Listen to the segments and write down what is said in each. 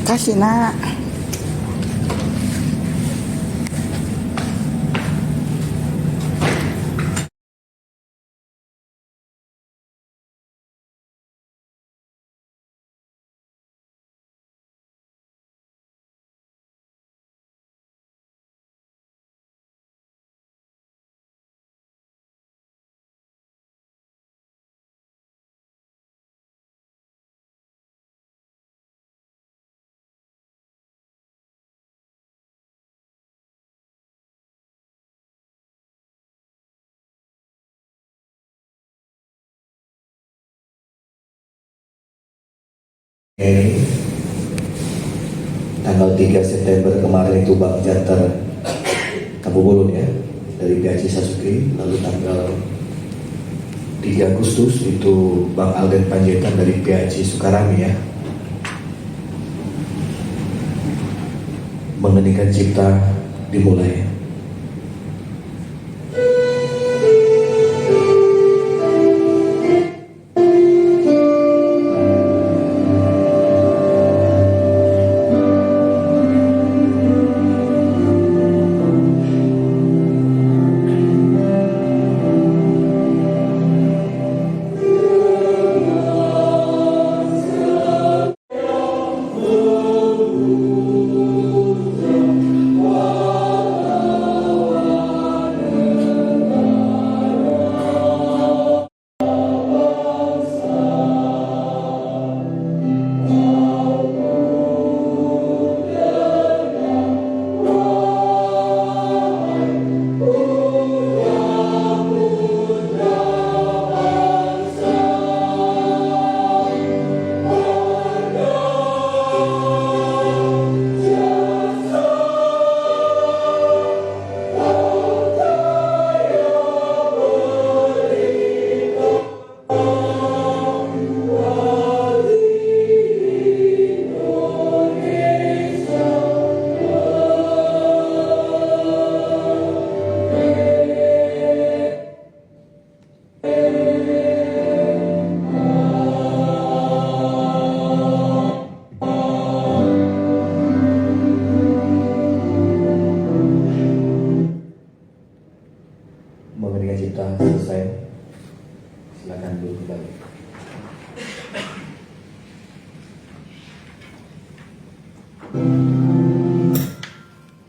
Kasih nak. Ini tanggal 3 September kemarin itu Bang Jantar Kabubulun ya dari PAC Sasuke, lalu tanggal 3 Agustus itu Bang Alden Panjaitan dari PAC Sukarami ya, mengeningkan cipta dimulai. Mengenai cipta selesai, silakan dulu kembali.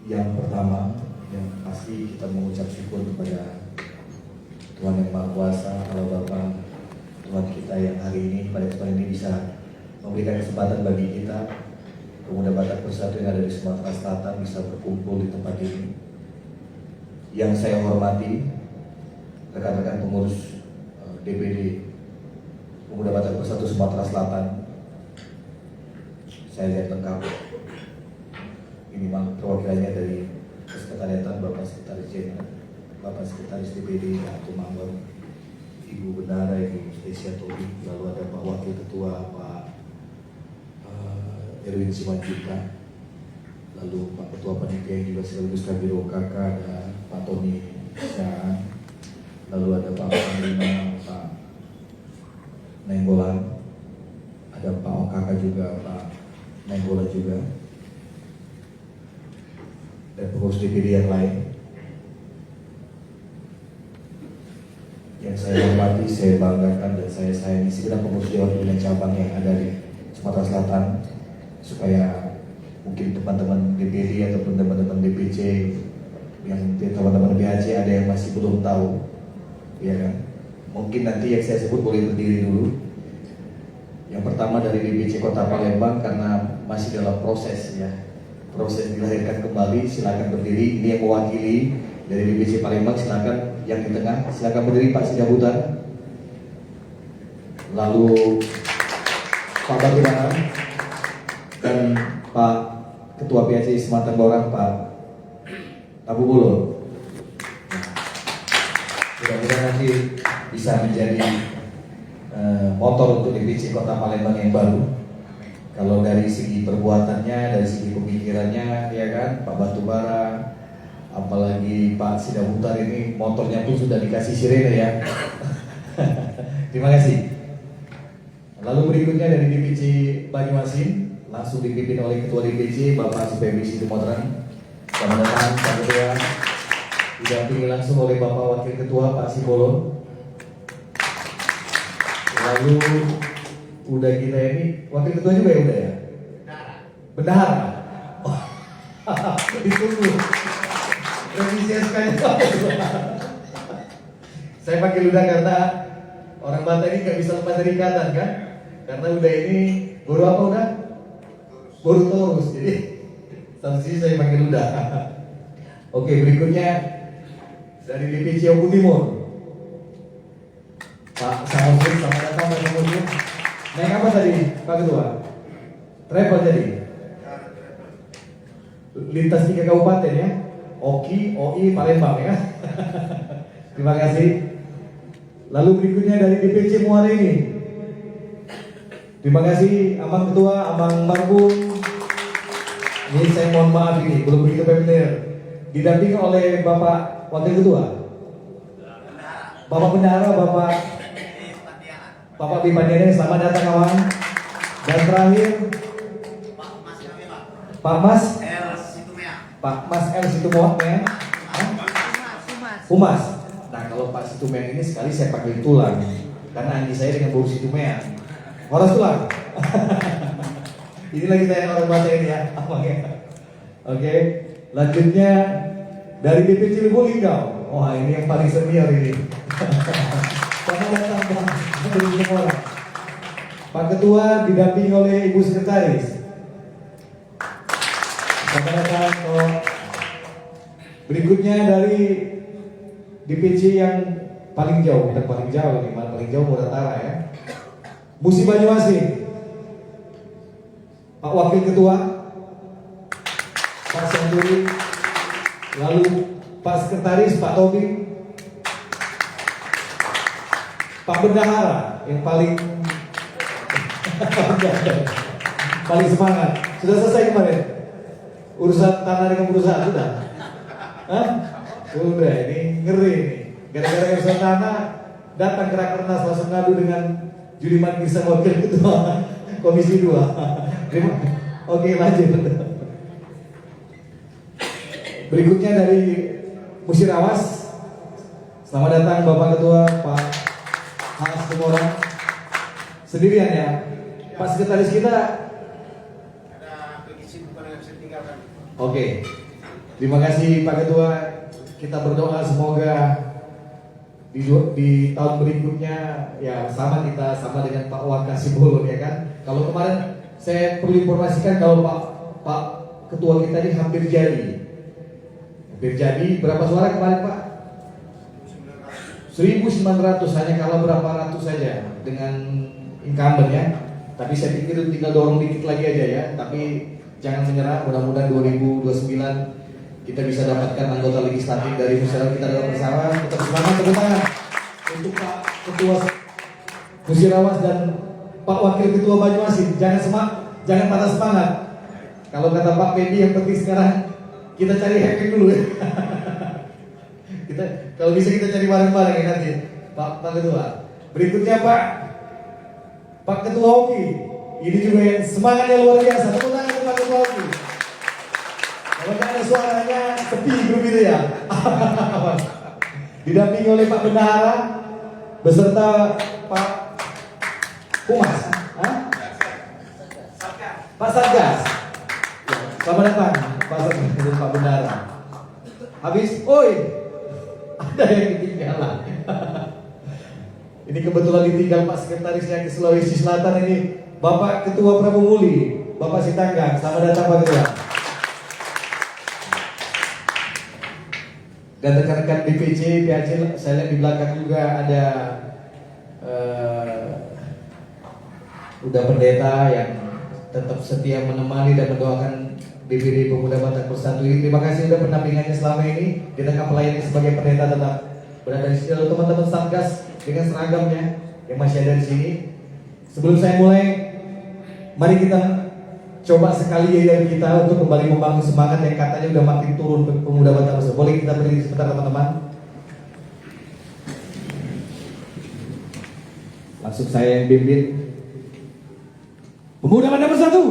Yang pertama, yang pasti kita mengucap syukur kepada Tuhan Yang Maha Kuasa, Allah Bapa, Tuhan kita yang hari ini pada kesempatan ini bisa memberikan kesempatan bagi kita pemuda Batak Persatu yang ada di Sumatera Selatan bisa berkumpul di tempat ini. Yang saya hormati rekan-rekan pengurus DPD Pemuda Batak Persatu Sumatera Selatan, saya lihat lengkap. Ini perwakilannya dari Kesekretariatan Bapak Sekretaris Jenderal, Bapak Sekretaris DPD Atau Mangor, Ibu Bendara Ibu Stesia Tobi, lalu ada Pak Wakil Ketua Pak Erwin Simanjuntak, lalu Pak Ketua Panitia yang juga sekaligus Kabiro KK, ada Pak Tony Syah, lalu ada Pak Panglima Pak Nenggolan, ada Pak OKK juga, Pak Nenggolan juga, dan pengurus DPD yang lain. Yang saya hormati, saya banggakan dan saya sayangi segenap pengurus Dewan Pimpinan Cabang yang ada di Sumatera Selatan, supaya mungkin teman-teman DPD ataupun teman-teman DPC yang teman-teman BHC ada yang masih belum tahu, ya kan? Mungkin nanti yang saya sebut boleh berdiri dulu. Yang pertama dari DPC Kota Palembang, karena masih dalam proses ya, proses dilahirkan kembali, silakan berdiri. Ini yang mewakili dari DPC Palembang, silakan. Yang di tengah, silakan berdiri Pak Sidabutan. Lalu Pak Bagirana dan Pak Ketua PAC Sumatera Barat Pak Abu Bulo. Mudah-mudahan nanti bisa menjadi motor untuk DPC Kota Palembang yang baru. Kalau dari segi perbuatannya, dari segi pemikirannya, ya kan, Pak Batubara, apalagi Pak Sidabutar ini motornya pun sudah dikasih sirene ya. Terima kasih. Lalu berikutnya dari DPC Banyuasin, langsung dipimpin oleh Ketua DPC Bapak Supemi Situmorang. Selamat datang Pak Ketua. Didampingi langsung oleh Bapak Wakil Ketua Pak Simbolon. Lalu udah kita ini Wakil Ketua juga ya udah ya? Bendahara. Oh, ditunggu. Revisi sekali. Saya pakai ludah karena orang Batak ini nggak bisa lepas dari ikatan kan? Karena udah ini baru apa udah? Baru torus. Jadi satu sisi saya pakai ludah. Oke, berikutnya dari DPC Oku Timur. Pak Samudin, selamat datang Pak Samudin. Naik apa tadi Pak Ketua? Travel tadi? Lintas 3 kabupaten ya? Oki, OI, Palembang ya? Terima kasih. Lalu berikutnya dari DPC Muara ini. Terima kasih Abang Ketua, Abang Bangkung. Ini saya mohon maaf ini, belum begitu familiar. Didampingi oleh Bapak Wakil Ketua, Bapak Bendahara, Bapak Bipandiana. Selamat datang kawan. Dan terakhir Pak Mas El Situmea. Humas. Nah kalau Pak Situmea ini sekali saya panggil tulang karena Andi saya dengan bau Situmea. Horas tulang. Ini lagi saya orang Batak ini ya. Oke. Lanjutnya dari DPC Lubulingga. Wah ini yang paling senior ini. Selamat datang Pak. Pak Ketua didampingi oleh Ibu Sekretaris. Selamat datang Pak. Berikutnya dari DPC yang paling jauh, kita paling jauh ini, paling jauh Muratara ya. Musi Banyuasin. Pak Wakil Ketua, Pak Senduri, lalu Pak Sekretaris, Pak Tobi, Pak Bendahara yang paling paling semangat. Sudah selesai kemarin? Urusan tanah dengan perusahaan sudah? Hah? Sudah, ini ngeri nih. Gara-gara urusan tanah datang ke Rakernas langsung ngadu dengan Juliman Gisa Wakil Ketua Komisi 2. Oke, lanjut. Berikutnya dari Musirawas. Selamat datang Bapak Ketua Pak Hans Demorang. Sendirian ya. Pak Sekretaris kita ada pergi bukan yang bisa tinggalkan. Oke. Terima kasih Pak Ketua. Kita berdoa semoga di tahun berikutnya ya sama dengan Pak Wakasi Bolon ya kan. Kalau kemarin saya perlu informasikan kalau Pak Ketua kita ini hampir jadi berapa suara kemarin Pak? 1.900, hanya kalah berapa ratus saja dengan incumbent ya. Tapi saya pikir tinggal dorong dikit lagi aja ya. Tapi jangan menyerah, mudah-mudahan 2029 kita bisa dapatkan anggota legislatif dari musyawarah kita dalam bersama. Tetap semangat, tepuk tangan untuk Pak Ketua Musirawas dan Pak Wakil Ketua Banyuasin. Jangan patah semangat. Kalau kata Pak Pendi yang penting sekarang kita cari happy dulu ya. Kalau bisa kita cari bareng-bareng ya nanti Pak Ketua. Berikutnya Pak Ketua Oki. Ini juga yang semangatnya luar biasa. Tepuk tangan untuk Pak Ketua Oki. Kalau ada suaranya sepi grup itu ya. Didampingi oleh Pak Bendahara beserta Pak Humas. Pak Satgas. Selamat datang Pak Satgas dan Pak Bendahara. Habis, oi, ada yang ketinggalan. Ini kebetulan ditinggal Pak Sekretaris yang ke Sulawesi Selatan ini, Bapak Ketua Prabowo Muli, Bapak Sitanggang. Selamat datang Pak Ketua. Dan rekan-rekan DPC, PAC, saya lihat di belakang juga ada udah pendeta yang tetap setia menemani dan mendoakan DPD Pemuda Batak Bersatu ini. Terima kasih sudah pendampingannya selama ini. Di tengah pelayanan sebagai pendeta tetap berada di sini. Lalu teman-teman Satgas dengan seragamnya yang masih ada di sini. Sebelum saya mulai, mari kita coba sekali ya kita untuk kembali membangun semangat yang katanya udah makin turun Pemuda Batak Bersatu. Boleh kita berdiri sebentar teman-teman? Langsung saya yang bimbing. Pemuda Batak Bersatu.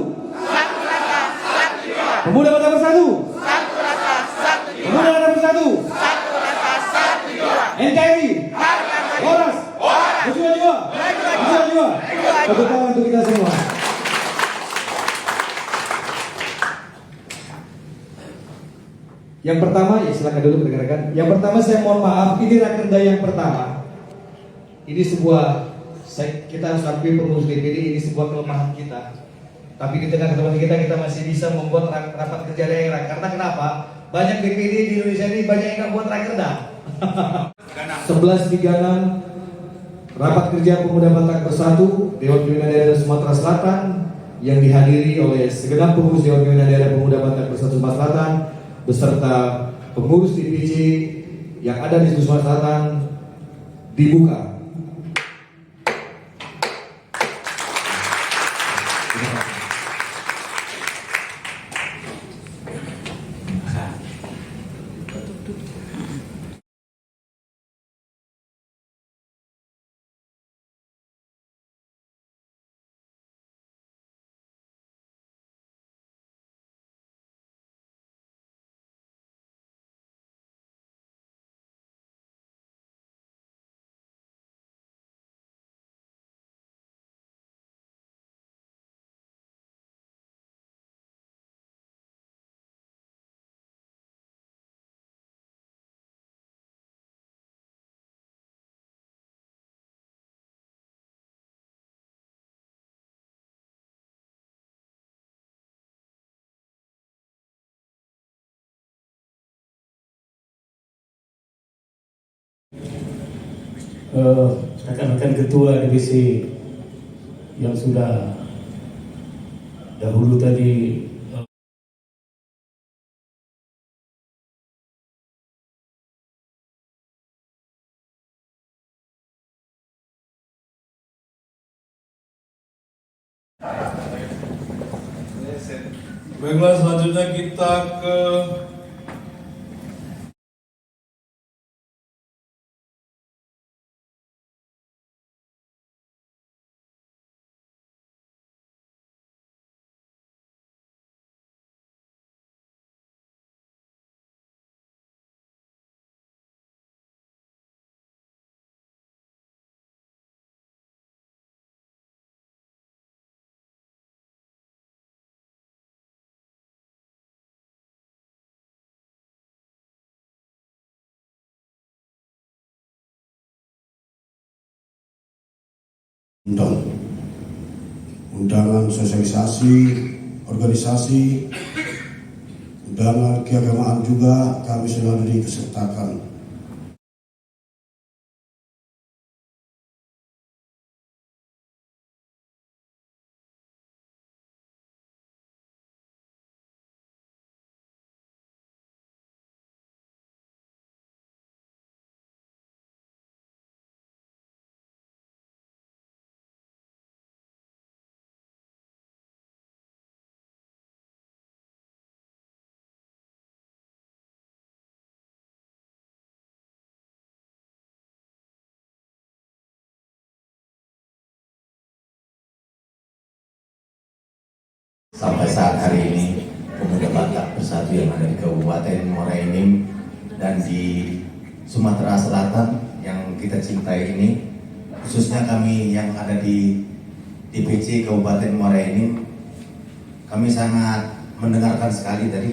Pemuda Batak Bersatu. Satu rasa, satu jiwa. Pemuda Batak Bersatu. Satu rasa, satu jiwa. NKRI. Harga mati. Horas. Berjuang jiwa. Berjuang jiwa. Tepuk tangan untuk kita semua. Yang pertama, ya silakan dulu rekan-rekan. Yang pertama saya mohon maaf, ini rakerda yang pertama. Ini sebuah, kita harus akui pengurus DPD ini sebuah kelemahan kita. Tapi di tengah kelemahan kita masih bisa membuat rapat kerja daerah. Karena kenapa? Banyak DPD di Indonesia ini banyak yang nggak buat rakerda. 11.36 rapat kerja Pemuda Batak Bersatu Dewan Pimpinan Daerah Sumatera Selatan yang dihadiri oleh segenap pengurus Dewan Pimpinan Daerah Pemuda Batak Bersatu Sumatera Selatan beserta pengurus DPC yang ada di Sumatera Selatan dibuka. Rekan-rekan ketua divisi yang sudah dahulu tadi baiklah, selanjutnya kita ke undangan sosialisasi, organisasi, undangan keagamaan juga kami selalu dikesertakan. Sampai saat hari ini Pemuda Batak Bersatu yang ada di Kabupaten Muara Enim dan di Sumatera Selatan yang kita cintai ini, khususnya kami yang ada di DPC Kabupaten Muara Enim, kami sangat mendengarkan sekali tadi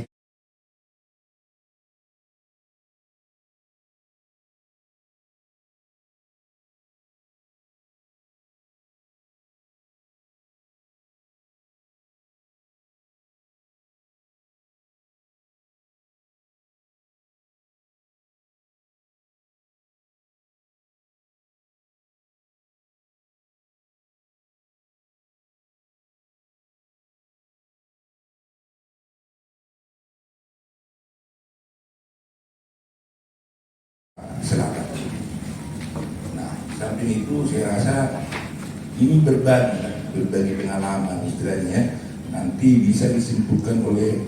Selatan. Nah, samping itu saya rasa ini berbagi pengalaman istilahnya, nanti bisa disimpulkan oleh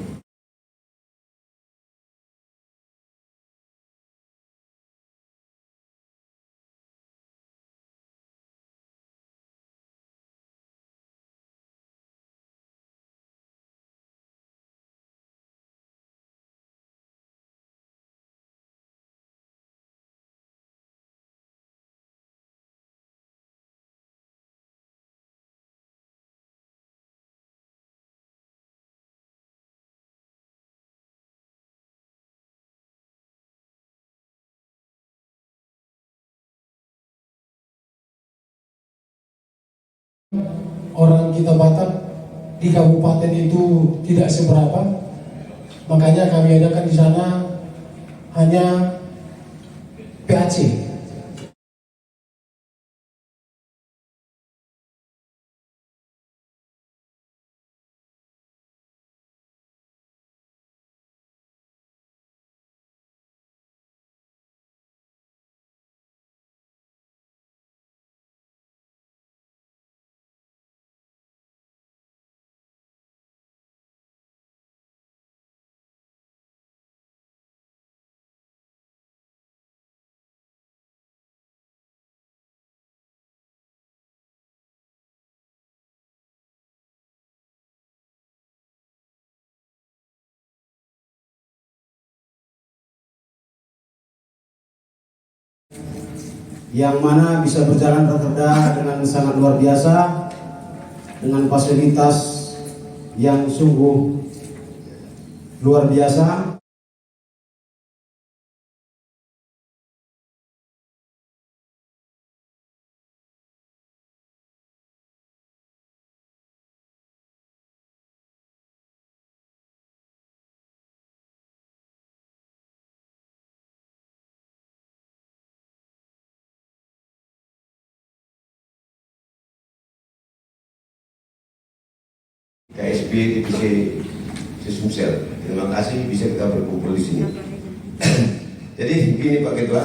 orang kita Batak di kabupaten itu tidak seberapa, makanya kami adakan di sana hanya PAC. Yang mana bisa berjalan rakerda dengan sangat luar biasa, dengan fasilitas yang sungguh luar biasa. KSB Divisi Sesumsel. Terima kasih bisa kita berkumpul di sini. Jadi begini Pak Ketua.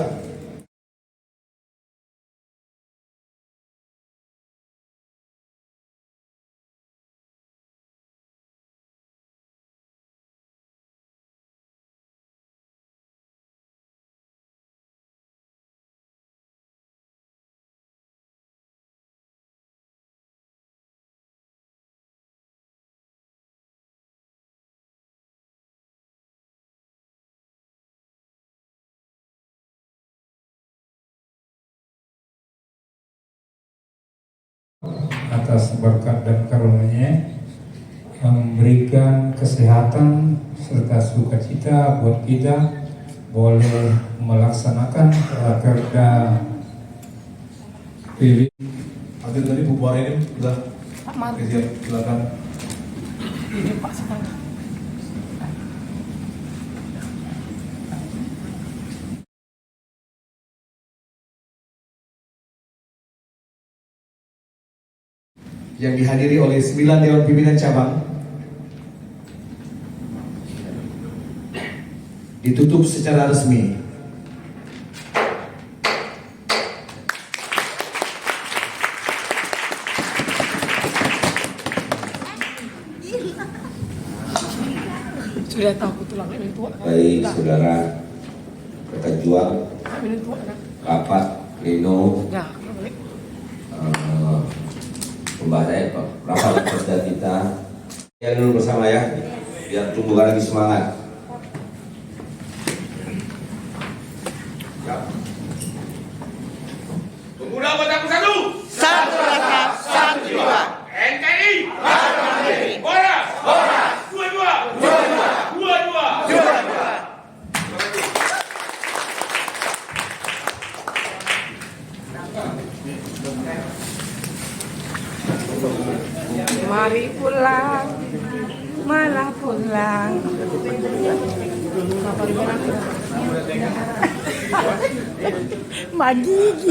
Atas berkat dan karunia memberikan kesehatan serta sukacita buat kita boleh melaksanakan rakerda PB. Hadir tadi bubar ini sudah. Oke, siap, silakan. Ini Pak sekarang. yang dihadiri oleh 9 Dewan Pimpinan Cabang, ditutup secara resmi. Sudah tahu tulang ini tua. Baik saudara rekan juang, Ini tua kan. rapat pleno Ya, balik. pembahasan rapat kerja kita yang dulu bersama ya, biar tumbuhkan lagi semangat. Pemuda Batak Bersatu. Satu rasa, satu jiwa. NKRI. Boras. Dua-dua. Mari pulang, malah pulang. Mak Gigi.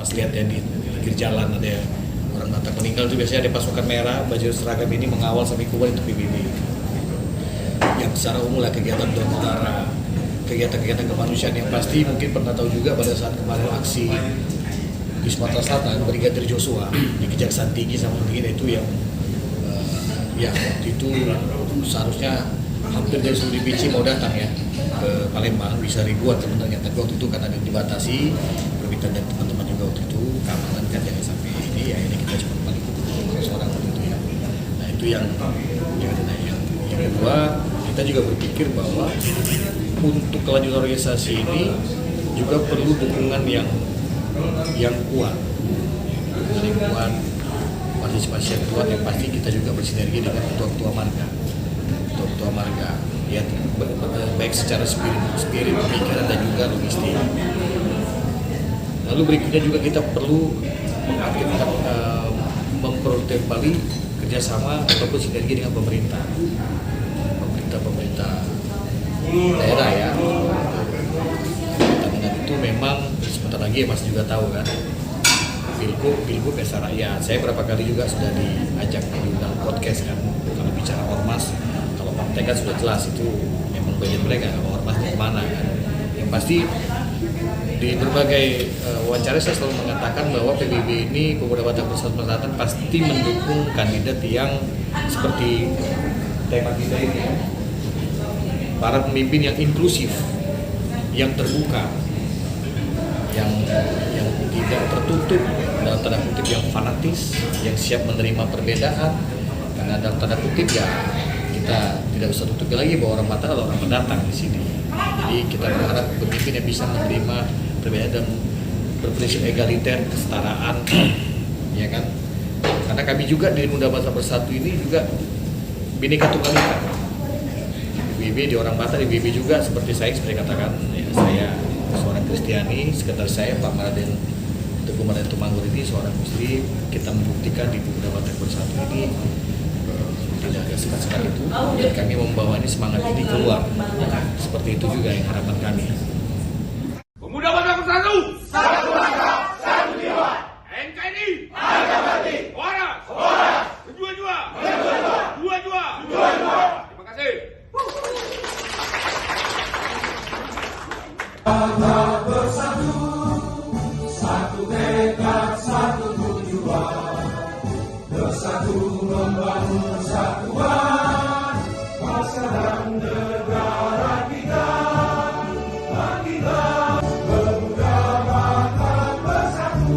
pas lihat ya di pinggir jalan ada orang Batak meninggal itu biasanya ada pasukan merah baju seragam ini mengawal sampai keluar itu PBB. Yang secara umum lah kegiatan donor darah, kegiatan-kegiatan kemanusiaan yang pasti mungkin pernah tahu juga pada saat kemarin aksi di Sumatera Selatan Brigadir Joshua di Kejaksaan Tinggi sama begini itu yang ya waktu itu seharusnya hampir dari seluruh DPC mau datang ya ke Palembang, bisa ribuan sebenarnya, tapi waktu itu karena dibatasi permintaan dari teman-teman juga waktu itu keamanan kan jangan sampai ini ya ini kita cuma paling seorang waktu itu ya. Nah itu yang kedua kita juga berpikir bahwa untuk kelanjutan organisasi ini juga perlu dukungan yang kuat, partisipasi yang kuat yang pasti kita juga bersinergi dengan ketua-ketua marga ya baik secara spirit pemikiran dan juga logistik. Lalu berikutnya juga kita perlu mengaktifkan memperoleh kembali kerjasama ataupun sinergi dengan pemerintah daerah ya. Dengan itu memang sebentar lagi ya Mas juga tahu kan Pilgub Pesta Rakyat. Saya berapa kali juga sudah diajak diundang podcast kan. Kalau bicara ormas, kalau partai kan sudah jelas itu memang bagian mereka. Kalau ormasnya kemana kan? Yang pasti di berbagai wawancara saya selalu mengatakan bahwa PBB ini Pemuda Batak Bersatu Selatan pasti mendukung kandidat yang seperti tema kita ini ya. Para pemimpin yang inklusif, yang terbuka, yang tidak tertutup dalam tanda kutip, yang fanatis, yang siap menerima perbedaan. Karena dalam tanda kutip ya kita tidak usah tutup lagi bahwa orang Batak adalah orang pendatang di sini. Jadi kita berharap pemimpin yang bisa menerima perbedaan dan berprinsip egaliter, kesetaraan, ya kan? Karena kami juga di Pemuda Batak Bersatu ini juga Bhinneka Tunggal Ika. BB di orang Batak, di BB juga seperti katakan ya, saya seorang Kristiani, sekretaris saya Pak Maraden Teguh Maraden Tumanggur ini seorang Muslim. Kita membuktikan di Pemuda Batak Bersatu ini tidak ada sekat-sekat itu, dan kami membawa ini semangat ini keluar. Seperti itu juga yang harapan kami. Pemuda Batak Bersatu, satu rasa, satu jiwa. NKRI, harga mati. Waras, berjua-jua, dua-dua. Terima kasih. Batak bersatu, satu tekad, satu tujuan, bersatu membangun persatuan bangsa dan negara kita. Pemuda Batak Bersatu.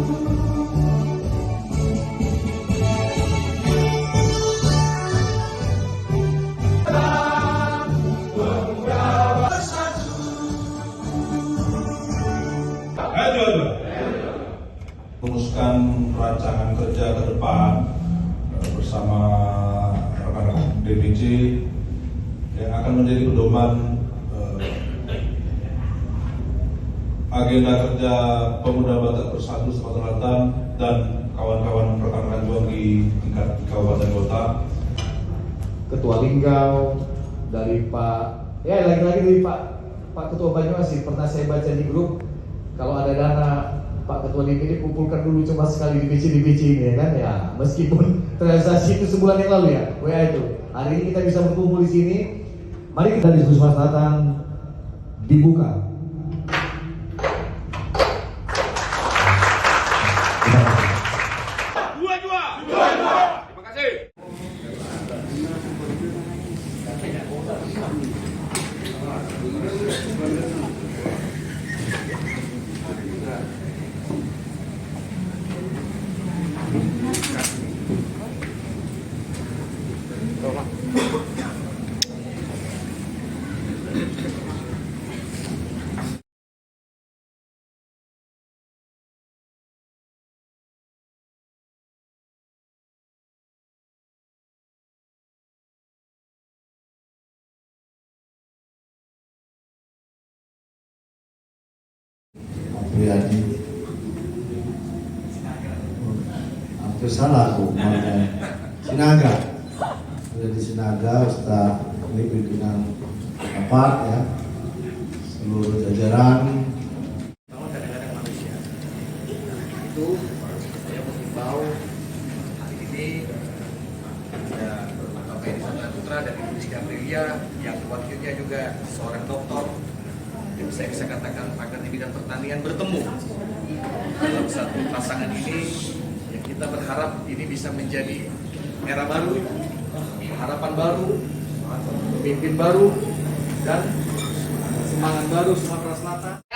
Rumuskan rancangan kerja ke depan bersama rekan-rekan DPC yang akan menjadi pedoman agenda kerja Pemuda Batak Bersatu Sumatera Selatan dan kawan-kawan rekan-rekan juang di tingkat kabupaten kota. Ketua Linggau dari Pak ya lagi-lagi dari Pak Ketua Banyuasin pernah saya baca di grup kalau ada dana Pak Ketua DPD kumpulkan dulu cuma sekali di DPC ini ya kan ya, meskipun transaksi itu sebulan yang lalu ya WA itu. Hari ini kita bisa berkumpul di sini. Mari kita diskusi Sumatera Selatan dibuka. Dua-dua. Terima kasih. Priyadi. Hampir salah aku namanya. Sinaga. Sudah di Sinaga, Ustaz ini pimpinan rapat ya, seluruh jajaran. Kadang-kadang manusia itu dari Rizky Aprilia, yang wakilnya juga seorang dokter. Yang saya bisa katakan pakar di bidang pertanian bertemu dalam satu pasangan ini. Yang kita berharap ini bisa menjadi era baru, harapan baru, pemimpin baru, dan semangat baru Sumatera Selatan.